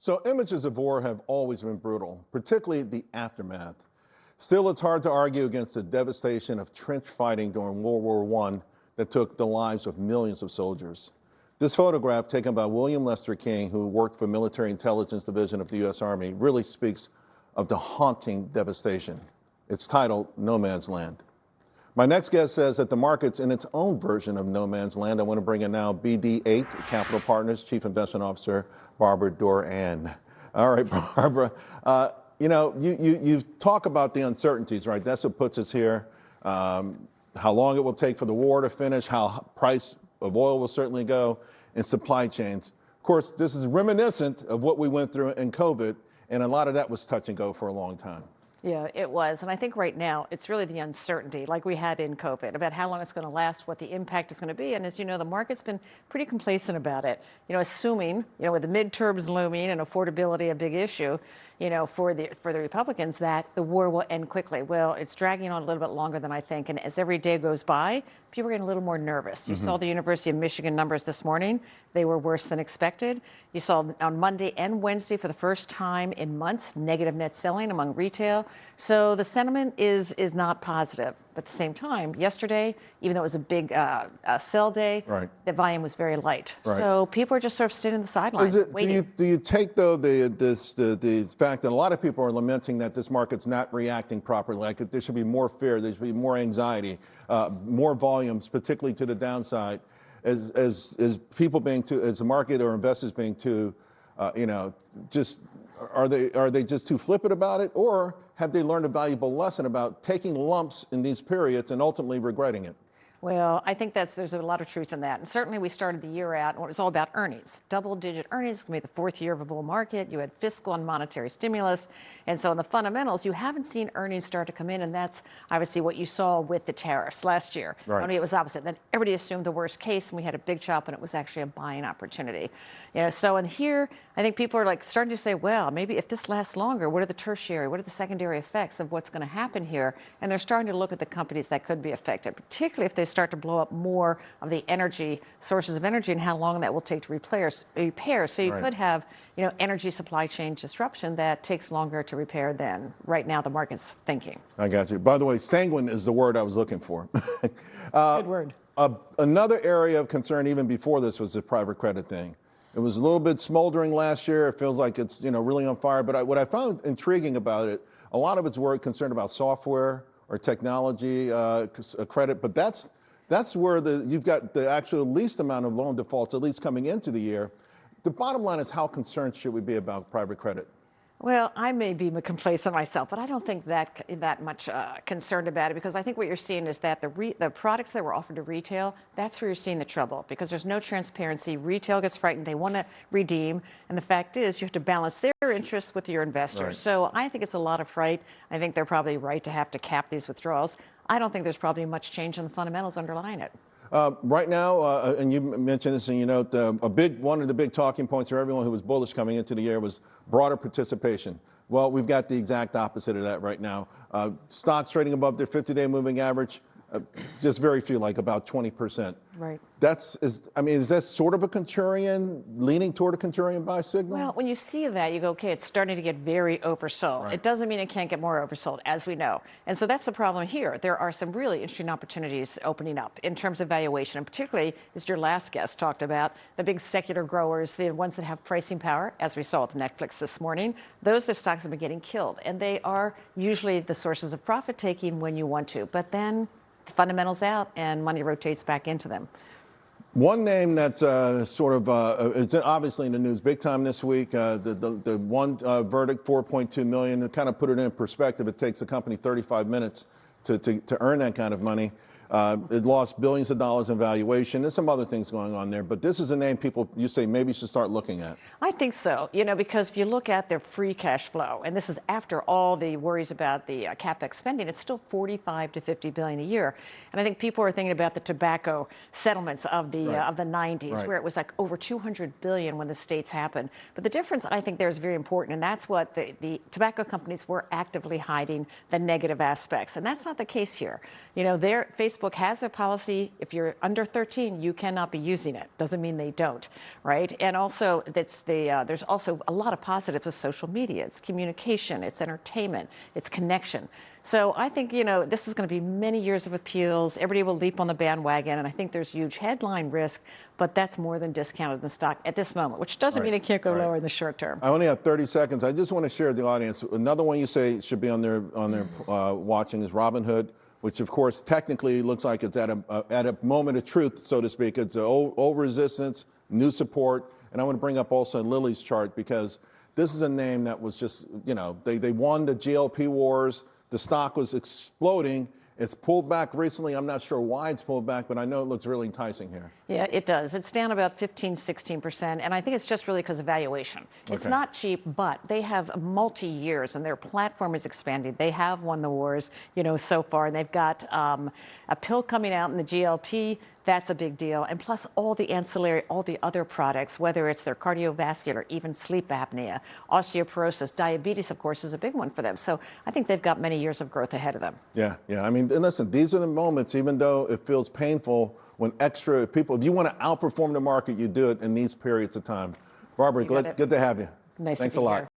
So images of war have always been brutal, particularly the aftermath. Still, it's hard to argue against the devastation of trench fighting during World War I that took the lives of millions of soldiers. This photograph, taken by William Lester King, who worked for Military Intelligence Division of the U.S. Army, really speaks of the haunting devastation. It's titled No Man's Land. My next guest says that the market's in its own version of no man's land. I want to bring in now BD8 Capital Partners Chief Investment Officer Barbara Doran. All right, Barbara. You talk about the uncertainties, right? That's what puts us here. How long it will take for the war to finish, how price of oil will certainly go, and supply chains. Of course, this is reminiscent of what we went through in COVID, and a lot of that was touch and go for a long time. Yeah, it was. And I think right now it's really the uncertainty like we had in COVID about how long it's going to last, what the impact is going to be. And as you know, the market's been pretty complacent about it, assuming, with the midterms looming and affordability a big issue, for the Republicans, that the war will end quickly. Well, it's dragging on a little bit longer than I think. And as every day goes by, people are getting a little more nervous. You saw the University of Michigan numbers this morning. They were worse than expected. You saw on Monday and Wednesday for the first time in months, negative net selling among retail. So the sentiment is not positive. But at the same time, yesterday, even though it was a big sell day, right, the volume was very light. Right. So people are just sort of sitting on the sidelines waiting. Do you take, though, the fact that a lot of people are lamenting that this market's not reacting properly, like there should be more fear, there should be more anxiety, more volumes, particularly to the downside, as people being too, as the market or investors being too, just are they just too flippant about it, or have they learned a valuable lesson about taking lumps in these periods and ultimately regretting it? Well, I think there's a lot of truth in that. And certainly we started the year out, and it was all about earnings. Double-digit earnings, going to be the fourth year of a bull market. You had fiscal and monetary stimulus. And so in the fundamentals, you haven't seen earnings start to come in, and that's obviously what you saw with the tariffs last year. Right. Only it was opposite. Then everybody assumed the worst case, and we had a big chop, and it was actually a buying opportunity. So in here, I think people are starting to say, well, maybe if this lasts longer, what are the tertiary, what are the secondary effects of what's going to happen here? And they're starting to look at the companies that could be affected, particularly if they start to blow up more of the energy, sources of energy, and how long that will take to repair. So you could have, energy supply chain disruption that takes longer to repair than right now the market's thinking. I got you. By the way, sanguine is the word I was looking for. Good word. Another area of concern even before this was the private credit thing. It was a little bit smoldering last year. It feels like it's really on fire. But what I found intriguing about it, a lot of it's work concerned about software or technology credit. But that's where you've got the actual least amount of loan defaults, at least coming into the year. The bottom line is, how concerned should we be about private credit? Well, I may be complacent myself, but I don't think that much concerned about it, because I think what you're seeing is that the products that were offered to retail, that's where you're seeing the trouble, because there's no transparency. Retail gets frightened. They want to redeem. And the fact is, you have to balance their interests with your investors. Right. So I think it's a lot of fright. I think they're probably right to have to cap these withdrawals. I don't think there's probably much change in the fundamentals underlying it. Right now, and you mentioned this, and one of the big talking points for everyone who was bullish coming into the year was broader participation. Well, we've got the exact opposite of that right now. Stocks trading above their 50-day moving average, just very few, like about 20%. Right. Is that sort of a contrarian, leaning toward a contrarian buy signal? Well, when you see that, you go, okay, it's starting to get very oversold. Right. It doesn't mean it can't get more oversold, as we know. And so that's the problem here. There are some really interesting opportunities opening up in terms of valuation, and particularly, as your last guest talked about, the big secular growers, the ones that have pricing power, as we saw with Netflix this morning. Those are the stocks that have been getting killed, and they are usually the sources of profit taking when you want to. But then the fundamentals out and money rotates back into them. One name that's it's obviously in the news big time this week, the one verdict, $4.2 million, to kind of put it in perspective, it takes a company 35 minutes to earn that kind of money. It lost billions of dollars in valuation. There's some other things going on there, but this is a name you say maybe should start looking at. I think so, because if you look at their free cash flow, and this is after all the worries about the CapEx spending, it's still 45 to 50 billion a year. And I think people are thinking about the tobacco settlements of the 90s, Right. where it was like over 200 billion when the states happened. But the difference, I think, there is very important, and that's what the tobacco companies were actively hiding, the negative aspects. And that's not the case here. Facebook Facebook has a policy, if you're under 13, you cannot be using it. Doesn't mean they don't, right? And also, there's also a lot of positives with social media. It's communication, it's entertainment, it's connection. So I think, this is going to be many years of appeals. Everybody will leap on the bandwagon, and I think there's huge headline risk, but that's more than discounted in the stock at this moment, which doesn't mean it can't go lower in the short term. I only have 30 seconds. I just want to share with the audience. Another one you say should be on their watching is Robinhood, which of course technically looks like it's at a moment of truth, so to speak. It's an old resistance, new support, and I want to bring up also Lily's chart because this is a name that was just, they won the GLP wars. The stock was exploding. It's pulled back recently. I'm not sure why it's pulled back, but I know it looks really enticing here. Yeah, it does. It's down about 15, 16%, and I think it's just really because of valuation. It's not cheap, but they have multi-years, and their platform is expanding. They have won the wars, so far, and they've got a pill coming out in the GLP. That's a big deal. And plus all the ancillary, all the other products, whether it's their cardiovascular, even sleep apnea, osteoporosis, diabetes, of course, is a big one for them. So I think they've got many years of growth ahead of them. Yeah. I mean, and listen, these are the moments, even though it feels painful, when extra people, if you want to outperform the market, you do it in these periods of time. Barbara, good to have you. Nice Thanks to be a lot. here.